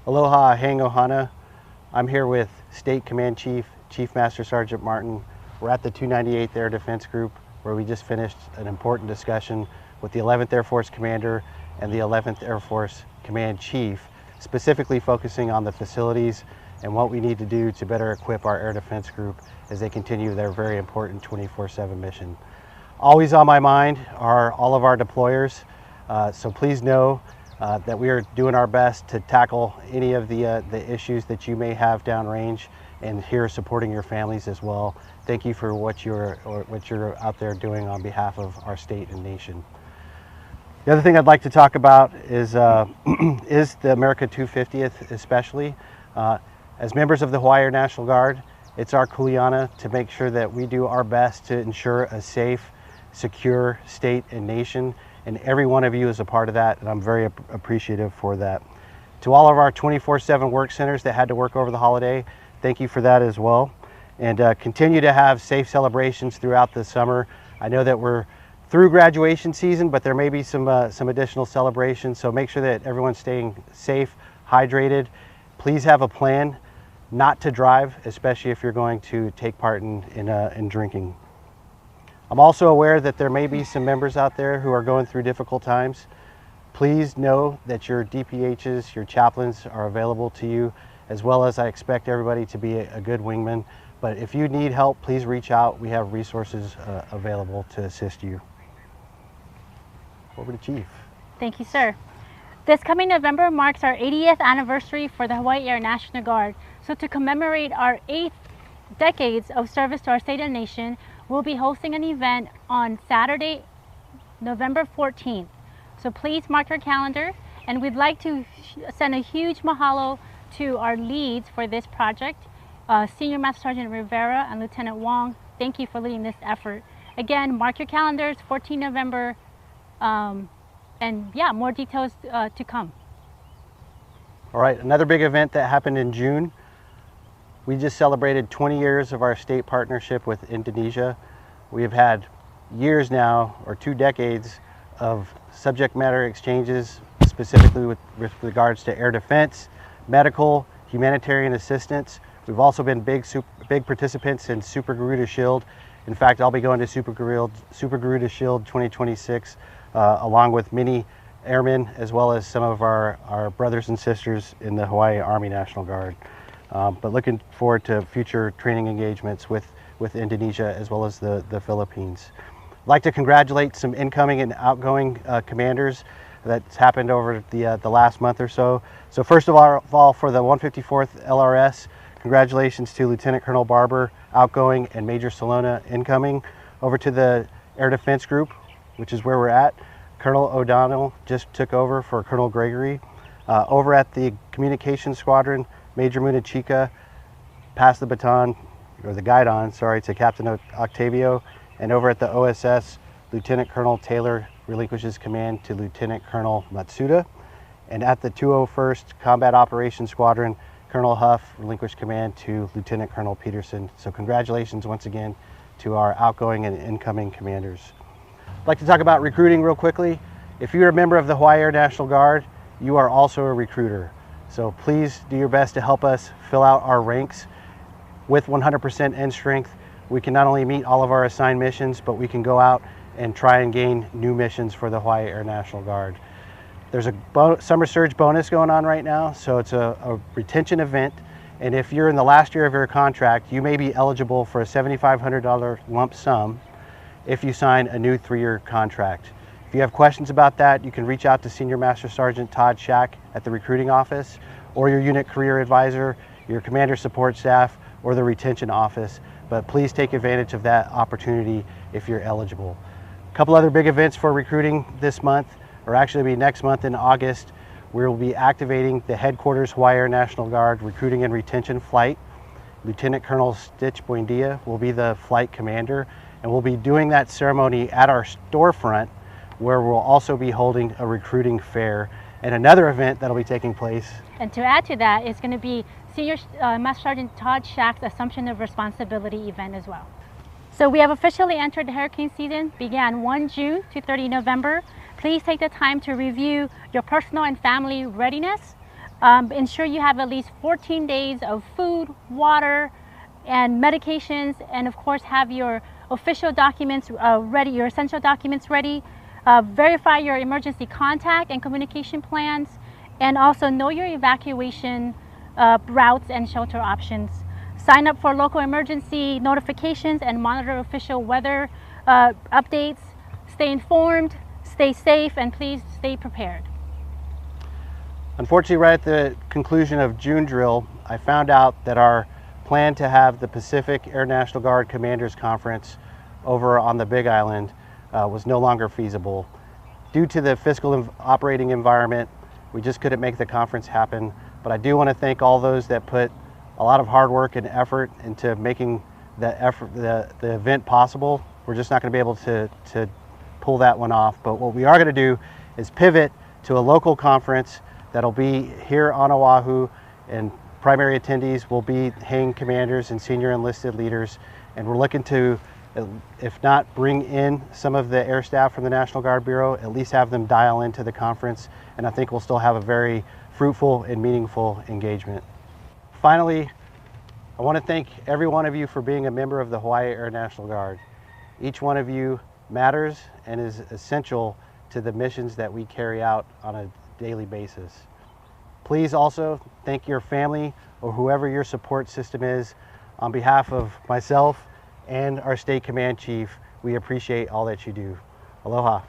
Aloha, hang ohana. I'm here with State Command Chief, Chief Master Sergeant Martin. We're at the 298th Air Defense Group where we just finished an important discussion with the 11th Air Force Commander and the 11th Air Force Command Chief, specifically focusing on the facilities and what we need to do to better equip our Air Defense Group as they continue their very important 24/7 mission. Always on my mind are all of our deployers, so please know that we are doing our best to tackle any of the issues that you may have downrange, and here supporting your families as well. Thank you for what you're out there doing on behalf of our state and nation. The other thing I'd like to talk about is is the America 250th especially. As members of the Hawaii Air National Guard, it's our kuleana to make sure that we do our best to ensure a safe, secure state and nation, and every one of you is a part of that, and I'm very appreciative for that. To all of our 24/7 work centers that had to work over the holiday, thank you for that as well. And continue to have safe celebrations throughout the summer. I know that we're through graduation season, but there may be some additional celebrations, so make sure that everyone's staying safe, hydrated. Please have a plan not to drive, especially if you're going to take part in drinking. I'm also aware that there may be some members out there who are going through difficult times. Please know that your DPHs, your chaplains are available to you, as well as I expect everybody to be a good wingman. But if you need help, please reach out. We have resources available to assist you. Over to Chief. Thank you, sir. This coming November marks our 80th anniversary for the Hawaii Air National Guard. So to commemorate our 8 decades of service to our state and nation, we'll be hosting an event on Saturday, November 14th. So please mark your calendar, and we'd like to send a huge mahalo to our leads for this project, Senior Master Sergeant Rivera and Lieutenant Wong. Thank you for leading this effort. Again, mark your calendars, 14 November, and yeah, more details to come. All right, another big event that happened in June. We just celebrated 20 years of our state partnership with Indonesia. We have had years now, or 2 decades, of subject matter exchanges, specifically with regards to air defense, medical, humanitarian assistance. We've also been big participants in Super Garuda Shield. In fact, I'll be going to Super Garuda Shield 2026, along with many airmen, as well as some of our brothers and sisters in the Hawaii Army National Guard. But looking forward to future training engagements with Indonesia as well as the Philippines. I'd like to congratulate some incoming and outgoing commanders that's happened over the last month or so. So first of all, for the 154th LRS, congratulations to Lieutenant Colonel Barber, outgoing, and Major Salona, incoming. Over to the Air Defense Group, which is where we're at, Colonel O'Donnell just took over for Colonel Gregory. Over at the Communications Squadron, Major Munachika passed the baton, or the guidon, sorry, to Captain Octavio. And over at the OSS, Lieutenant Colonel Taylor relinquishes command to Lieutenant Colonel Matsuda. And at the 201st Combat Operations Squadron, Colonel Huff relinquished command to Lieutenant Colonel Peterson. So congratulations once again to our outgoing and incoming commanders. I'd like to talk about recruiting real quickly. If you're a member of the Hawaii Air National Guard, you are also a recruiter. So please do your best to help us fill out our ranks. With 100% end strength, we can not only meet all of our assigned missions, but we can go out and try and gain new missions for the Hawaii Air National Guard. There's a summer surge bonus going on right now, so it's a retention event. And if you're in the last year of your contract, you may be eligible for a $7,500 lump sum if you sign a new 3-year contract. If you have questions about that, you can reach out to Senior Master Sergeant Todd Shack at the recruiting office, or your unit career advisor, your commander support staff, or the retention office. But please take advantage of that opportunity if you're eligible. A couple other big events for recruiting this month, or actually be next month in August. We will be activating the Headquarters Hawaii Air National Guard Recruiting and Retention Flight. Lieutenant Colonel Stitch Buendia will be the flight commander, and we'll be doing that ceremony at our storefront, where we'll also be holding a recruiting fair and another event that'll be taking place. And to add to that, it's going to be Senior Master Sergeant Todd Shack's Assumption of Responsibility event as well. So we have officially entered the hurricane season, began 1 June to 30 November. Please take the time to review your personal and family readiness. Ensure you have at least 14 days of food, water, and medications, and of course have your official documents ready, your essential documents ready. Verify your emergency contact and communication plans, and also know your evacuation routes and shelter options. Sign up for local emergency notifications and monitor official weather updates. Stay informed, stay safe, and please stay prepared. Unfortunately, right at the conclusion of June drill, I found out that our plan to have the Pacific Air National Guard Commanders Conference over on the Big Island was no longer feasible. Due to the fiscal operating environment, we just couldn't make the conference happen. But I do want to thank all those that put a lot of hard work and effort into making the event possible. We're just not going to be able to pull that one off. But what we are going to do is pivot to a local conference that'll be here on Oahu, and primary attendees will be HANG commanders and senior enlisted leaders. And we're looking to, if not bring in some of the air staff from the National Guard Bureau, at least have them dial into the conference. And I think we'll still have a very fruitful and meaningful engagement. Finally, I want to thank every one of you for being a member of the Hawaii Air National Guard. Each one of you matters and is essential to the missions that we carry out on a daily basis. Please also thank your family or whoever your support system is. On behalf of myself and our State Command Chief, we appreciate all that you do. Aloha.